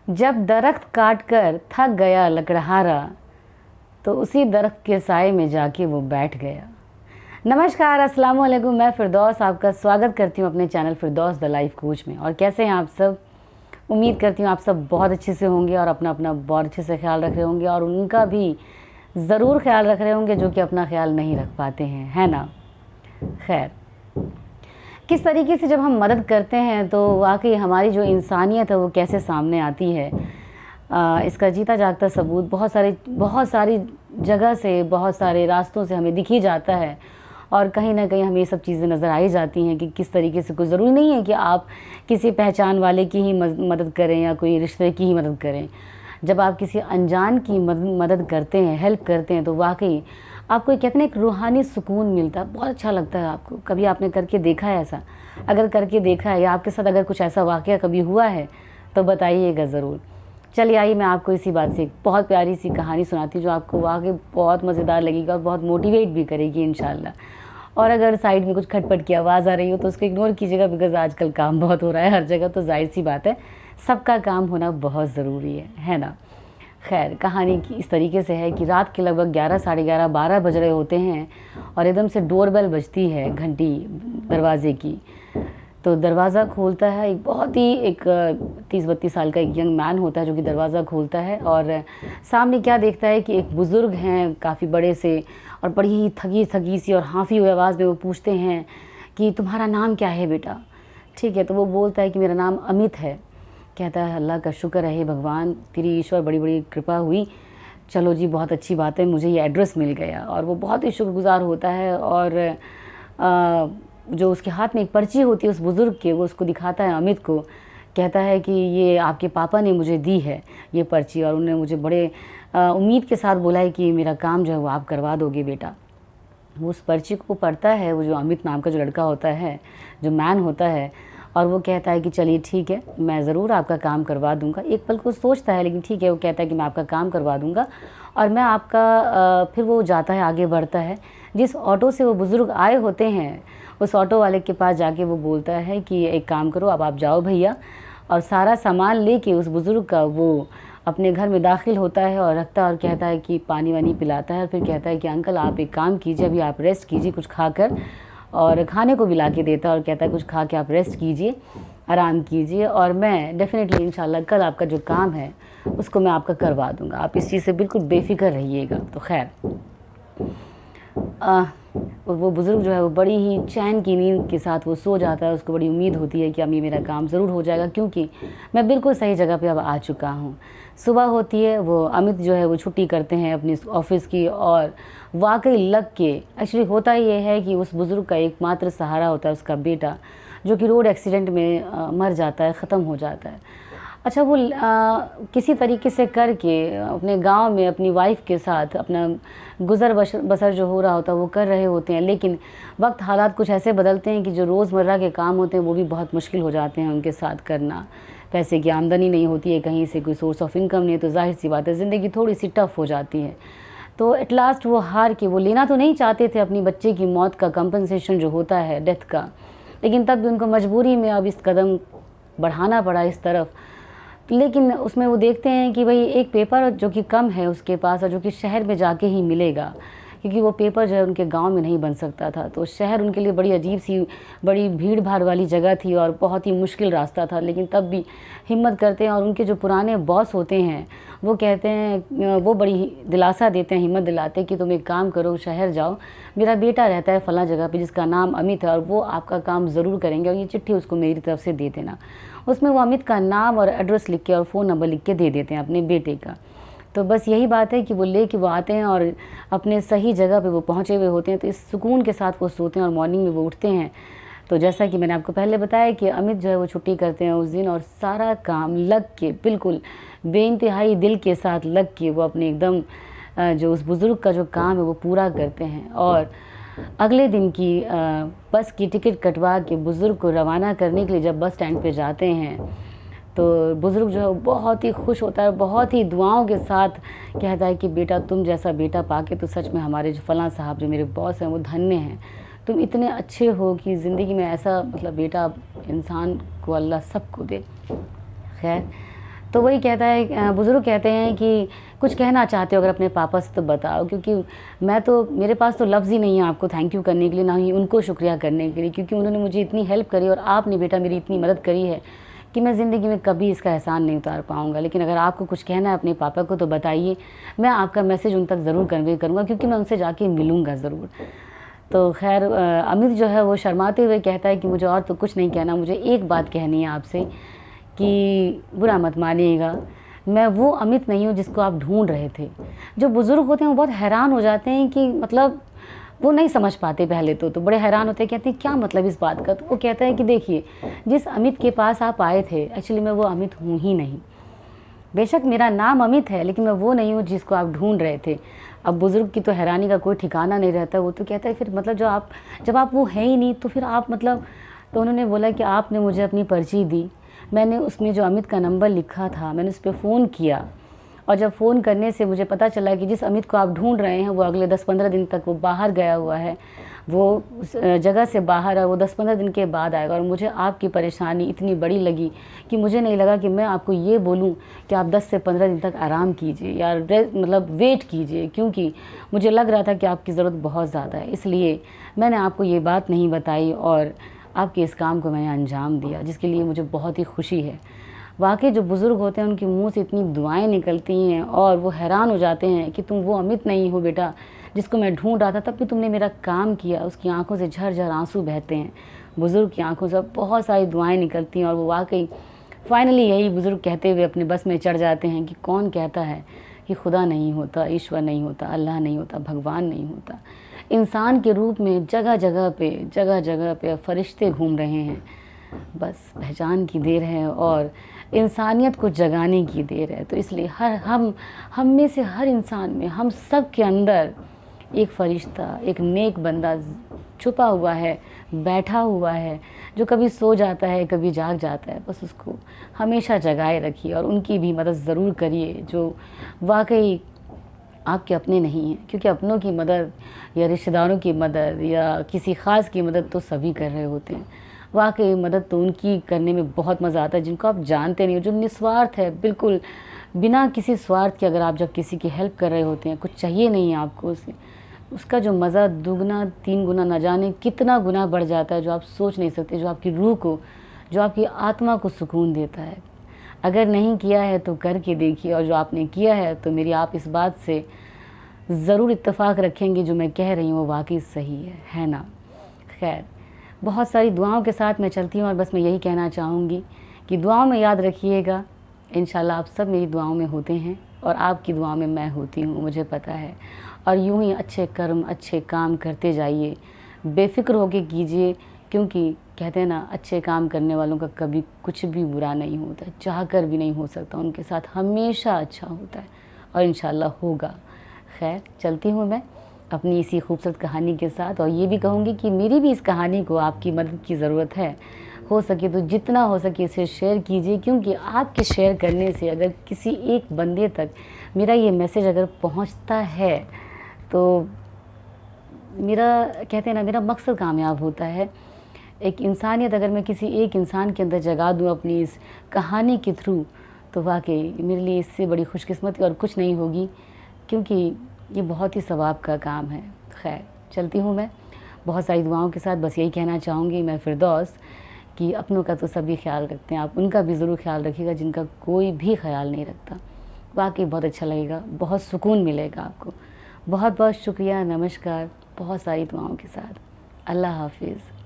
जब दरख्त काट कर थक गया लकड़हारा, तो उसी दरख्त के साए में जाके वो बैठ गया। नमस्कार, अस्सलाम वालेकुम। मैं फिरदौस आपका स्वागत करती हूँ अपने channel Firdaus the life coach में। और कैसे हैं आप सब? उम्मीद करती हूँ आप सब बहुत अच्छे से होंगे और अपना अपना बहुत अच्छे से ख्याल रख रहे होंगे, और उनका भी ज़रूर ख्याल रख रहे होंगे जो कि अपना ख्याल नहीं रख पाते हैं, है ना। खैर, किस तरीके से जब हम मदद करते हैं तो वाकई हमारी जो इंसानियत है वो कैसे सामने आती है, इसका जीता जागता सबूत बहुत सारी जगह से, बहुत सारे रास्तों से हमें दिख ही जाता है। और कहीं ना कहीं हमें ये सब चीज़ें नज़र आई जाती हैं कि किस तरीके से, कोई ज़रूरी नहीं है कि आप किसी पहचान वाले की ही मदद करें या कोई रिश्ते की ही मदद करें। जब आप किसी अनजान की मदद करते हैं, हेल्प करते हैं, तो वाकई आपको कहते हैं एक रूहानी सुकून मिलता है, बहुत अच्छा लगता है आपको। कभी आपने करके देखा है ऐसा? अगर करके देखा है या आपके साथ अगर कुछ ऐसा वाक़या कभी हुआ है तो बताइएगा ज़रूर। चलिए आइए, मैं आपको इसी बात से एक बहुत प्यारी सी कहानी सुनाती हूँ जो आपको वाकई बहुत मज़ेदार लगेगी और बहुत मोटिवेट भी करेगी इंशाल्लाह। और अगर साइड में कुछ खटपट की आवाज़ आ रही हो तो उसको इग्नोर कीजिएगा, बिकॉज़ आजकल काम बहुत हो रहा है हर जगह, तो जाहिर सी बात है सबका काम होना बहुत ज़रूरी है ना। खैर, कहानी की इस तरीके से है कि रात के लगभग 11, साढ़े 11, 12 बज रहे होते हैं और एकदम से डोरबेल बजती है, घंटी दरवाज़े की। तो दरवाज़ा खोलता है एक बहुत ही 30-32 साल का एक यंग मैन होता है जो कि दरवाज़ा खोलता है, और सामने क्या देखता है कि एक बुज़ुर्ग हैं काफ़ी बड़े से, और बड़ी ही थकी सी और हाँफी हुई आवाज़ में वो पूछते हैं कि तुम्हारा नाम क्या है बेटा? ठीक है, तो वो बोलता है कि मेरा नाम अमित है। कहता है अल्लाह का शुक्र है, हे भगवान तेरी ईश्वर बड़ी बड़ी कृपा हुई, चलो जी बहुत अच्छी बात है, मुझे ये एड्रेस मिल गया। और वो बहुत ही शुक्रगुज़ार होता है, और जो उसके हाथ में एक पर्ची होती है उस बुज़ुर्ग के, वो उसको दिखाता है अमित को। कहता है कि ये आपके पापा ने मुझे दी है ये पर्ची, और उन्होंने मुझे बड़े उम्मीद के साथ बोला है कि मेरा काम जो है वो आप करवा दोगे बेटा। वो उस पर्ची को पढ़ता है, वो जो अमित नाम का जो लड़का होता है, जो मैन होता है, और वो कहता है कि चलिए ठीक है, मैं ज़रूर आपका काम करवा दूंगा। एक पल को सोचता है, लेकिन ठीक है, वो कहता है कि मैं आपका काम करवा दूंगा और मैं आपका फिर वो जाता है, आगे बढ़ता है। जिस ऑटो से वो बुज़ुर्ग आए होते हैं उस ऑटो वाले के पास जाके वो बोलता है कि एक काम करो, अब आप जाओ भैया, और सारा सामान लेके उस बुज़ुर्ग का वो अपने घर में दाखिल होता है और रखता है, और कहता है कि पानी वानी पिलाता है। और फिर कहता है कि अंकल आप एक काम कीजिए, अभी आप रेस्ट कीजिए कुछ खाकर, और खाने को भी ला के देता है और कहता है कुछ खा के आप रेस्ट कीजिए, आराम कीजिए, और मैं डेफ़िनेटली इंशाल्लाह कल आपका जो काम है उसको मैं आपका करवा दूँगा, आप इस चीज़ से बिल्कुल बेफ़िक्र रहिएगा। तो खैर, वो बुज़ुर्ग जो है वो बड़ी ही चैन की नींद के साथ वो सो जाता है। उसको बड़ी उम्मीद होती है कि अब ये मेरा काम ज़रूर हो जाएगा, क्योंकि मैं बिल्कुल सही जगह पे अब आ चुका हूँ। सुबह होती है, वो अमित जो है वो छुट्टी करते हैं अपनी ऑफ़िस की, और वाकई लग के एक्चुअली होता ये है कि उस बुज़ुर्ग का एकमात्र सहारा होता है उसका बेटा, जो कि रोड एक्सीडेंट में मर जाता है, ख़त्म हो जाता है। अच्छा, वो किसी तरीके से करके अपने गांव में अपनी वाइफ के साथ अपना गुज़र बसर जो हो रहा होता है वो कर रहे होते हैं, लेकिन वक्त हालात कुछ ऐसे बदलते हैं कि जो रोज़मर्रा के काम होते हैं वो भी बहुत मुश्किल हो जाते हैं उनके साथ करना। पैसे की आमदनी नहीं होती है, कहीं से कोई सोर्स ऑफ इनकम नहीं है, तो जाहिर सी बात है ज़िंदगी थोड़ी सी टफ़ हो जाती है। तो एट लास्ट वो हार के, वो लेना तो नहीं चाहते थे अपनी बच्चे की मौत का कंपनसेशन जो होता है डेथ का, लेकिन तब भी उनको मजबूरी में अब इस कदम बढ़ाना पड़ा इस तरफ। लेकिन उसमें वो देखते हैं कि भाई एक पेपर जो कि कम है उसके पास, और जो कि शहर में जाके ही मिलेगा, क्योंकि वो पेपर जो है उनके गांव में नहीं बन सकता था। तो शहर उनके लिए बड़ी अजीब सी, बड़ी भीड़ भाड़ वाली जगह थी और बहुत ही मुश्किल रास्ता था, लेकिन तब भी हिम्मत करते हैं। और उनके जो पुराने बॉस होते हैं वो कहते हैं, वो बड़ी दिलासा देते हैं, हिम्मत दिलाते हैं कि तुम एक काम करो, शहर जाओ, मेरा बेटा रहता है फ़लाँ जगह पे जिसका नाम अमित है, और वो आपका काम ज़रूर करेंगे, और ये चिट्ठी उसको मेरी तरफ से दे देना। उसमें वो अमित का नाम और एड्रेस लिख के और फ़ोन नंबर लिख के दे देते हैं अपने बेटे का। तो बस यही बात है कि वो लेके वो आते हैं और अपने सही जगह पे वो पहुँचे हुए होते हैं, तो इस सुकून के साथ वो सोते हैं और मॉर्निंग में वो उठते हैं। तो जैसा कि मैंने आपको पहले बताया कि अमित जो है वो छुट्टी करते हैं उस दिन, और सारा काम लग के, बिल्कुल बेइंतहाई दिल के साथ लग के वो अपने एकदम जो उस बुज़ुर्ग का जो काम है वो पूरा करते हैं। और अगले दिन की बस की टिकट कटवा के बुज़ुर्ग को रवाना करने के लिए जब बस स्टैंड पे जाते हैं, तो बुज़ुर्ग जो है वो बहुत ही खुश होता है, बहुत ही दुआओं के साथ कहता है कि बेटा, तुम जैसा बेटा पाके तो सच में हमारे जो फ़लाँ साहब जो मेरे बॉस हैं वो धन्य हैं। तुम इतने अच्छे हो कि ज़िंदगी में ऐसा मतलब बेटा इंसान को अल्लाह सबको दे। खैर, तो वही कहता है, बुज़ुर्ग कहते हैं कि कुछ कहना चाहते हो अगर अपने पापा से तो बताओ, क्योंकि मेरे पास तो लफ्ज़ ही नहीं है आपको थैंक यू करने के लिए, ना ही उनको शुक्रिया करने के लिए, क्योंकि उन्होंने मुझे इतनी हेल्प करी और आपने बेटा मेरी इतनी मदद करी है कि मैं ज़िंदगी में कभी इसका एहसान नहीं उतार पाऊँगा। लेकिन अगर आपको कुछ कहना है अपने पापा को तो बताइए, मैं आपका मैसेज उन तक ज़रूर कन्वे करूँगा, क्योंकि मैं उनसे जाके मिलूँगा ज़रूर। तो खैर अमित जो है वो शर्माते हुए कहता है कि मुझे और तो कुछ नहीं कहना, मुझे एक बात कहनी है आपसे कि बुरा मत मानिएगा, मैं वो अमित नहीं हूँ जिसको आप ढूँढ रहे थे। जो बुज़ुर्ग होते हैं वो बहुत हैरान हो जाते हैं कि मतलब वो नहीं समझ पाते पहले तो बड़े हैरान होते हैं, कहते हैं क्या मतलब इस बात का। तो वो कहता है कि देखिए, जिस अमित के पास आप आए थे एक्चुअली मैं वो अमित हूँ ही नहीं। बेशक मेरा नाम अमित है, लेकिन मैं वो नहीं हूँ जिसको आप ढूंढ रहे थे। अब बुज़ुर्ग की तो हैरानी का कोई ठिकाना नहीं रहता। वो तो कहता है फिर मतलब जब आप वो हैं ही नहीं तो फिर आप मतलब। तो उन्होंने बोला कि आपने मुझे अपनी पर्ची दी, मैंने उसमें जो अमित का नंबर लिखा था मैंने उस पर फ़ोन किया, और जब फ़ोन करने से मुझे पता चला कि जिस अमित को आप ढूंढ रहे हैं वो अगले 10-15 दिन तक वो बाहर गया हुआ है, वो उस जगह से बाहर है, वो 10-15 दिन के बाद आएगा। और मुझे आपकी परेशानी इतनी बड़ी लगी कि मुझे नहीं लगा कि मैं आपको ये बोलूं कि आप 10 से 15 दिन तक आराम कीजिए या मतलब वेट कीजिए, क्योंकि मुझे लग रहा था कि आपकी ज़रूरत बहुत ज़्यादा है। इसलिए मैंने आपको ये बात नहीं बताई और आपके इस काम को मैंने अंजाम दिया, जिसके लिए मुझे बहुत ही खुशी है। वाकई जो बुज़ुर्ग होते हैं उनके मुंह से इतनी दुआएं निकलती हैं और वो हैरान हो जाते हैं कि तुम वो अमित नहीं हो बेटा जिसको मैं ढूंढ रहा था, तब भी तुमने मेरा काम किया। उसकी आंखों से झरझर आंसू बहते हैं, बुज़ुर्ग की आंखों से बहुत सारी दुआएं निकलती हैं। और वो वाकई फाइनली यही बुज़ुर्ग कहते हुए अपने बस में चढ़ जाते हैं कि कौन कहता है कि खुदा नहीं होता, ईश्वर नहीं होता, अल्लाह नहीं होता, भगवान नहीं होता। इंसान के रूप में जगह जगह पे फरिश्ते घूम रहे हैं। बस पहचान की देर है और इंसानियत को जगाने की देर है। तो इसलिए हम में से हर इंसान में, हम सब के अंदर एक फरिश्ता, एक नेक बंदा छुपा हुआ है, बैठा हुआ है, जो कभी सो जाता है कभी जाग जाता है। बस उसको हमेशा जगाए रखिए और उनकी भी मदद ज़रूर करिए जो वाकई आपके अपने नहीं हैं, क्योंकि अपनों की मदद या रिश्तेदारों की मदद या किसी ख़ास की मदद तो सभी कर रहे होते हैं। वाकई मदद तो उनकी करने में बहुत मज़ा आता है जिनको आप जानते नहीं हो, जो निस्वार्थ है, बिल्कुल बिना किसी स्वार्थ के। अगर आप जब किसी की हेल्प कर रहे होते हैं, कुछ चाहिए नहीं है आपको उससे, उसका जो मज़ा दुगना 3 गुना न जाने कितना गुना बढ़ जाता है, जो आप सोच नहीं सकते, जो आपकी रूह को, जो आपकी आत्मा को सुकून देता है। अगर नहीं किया है तो करके देखिए, और जो आपने किया है तो मेरी आप इस बात से ज़रूर इत्तेफाक रखेंगे जो मैं कह रही हूँ वो वाकई सही है ना। खैर, बहुत सारी दुआओं के साथ मैं चलती हूँ और बस मैं यही कहना चाहूँगी कि दुआओं में याद रखिएगा। इंशाल्लाह आप सब मेरी दुआओं में होते हैं और आपकी दुआओं में मैं होती हूँ, मुझे पता है। और यूं ही अच्छे कर्म, अच्छे काम करते जाइए, बेफ़िक्र होके कीजिए, क्योंकि कहते हैं ना, अच्छे काम करने वालों का कभी कुछ भी बुरा नहीं होता, चाह कर भी नहीं हो सकता, उनके साथ हमेशा अच्छा होता है और इंशाल्लाह होगा। खैर, चलती हूँ मैं अपनी इसी खूबसूरत कहानी के साथ, और ये भी कहूँगी कि मेरी भी इस कहानी को आपकी मदद की ज़रूरत है। हो सके तो जितना हो सके इसे शेयर कीजिए, क्योंकि आपके शेयर करने से अगर किसी एक बंदे तक मेरा ये मैसेज अगर पहुँचता है तो मेरा, कहते हैं ना, मेरा मकसद कामयाब होता है। एक इंसानियत अगर मैं किसी एक इंसान के अंदर जगा दूँ अपनी इस कहानी के थ्रू, तो वाकई मेरे लिए इससे बड़ी खुशकिस्मती और कुछ नहीं होगी, क्योंकि ये बहुत ही सवाब का काम है। खैर, चलती हूँ मैं बहुत सारी दुआओं के साथ। बस यही कहना चाहूँगी मैं फिरदौस कि अपनों का तो सभी ख्याल रखते हैं, आप उनका भी ज़रूर ख्याल रखिएगा जिनका कोई भी ख्याल नहीं रखता। वाकई बहुत अच्छा लगेगा, बहुत सुकून मिलेगा आपको। बहुत बहुत शुक्रिया, नमस्कार, बहुत सारी दुआओं के साथ। अल्लाह हाफिज़।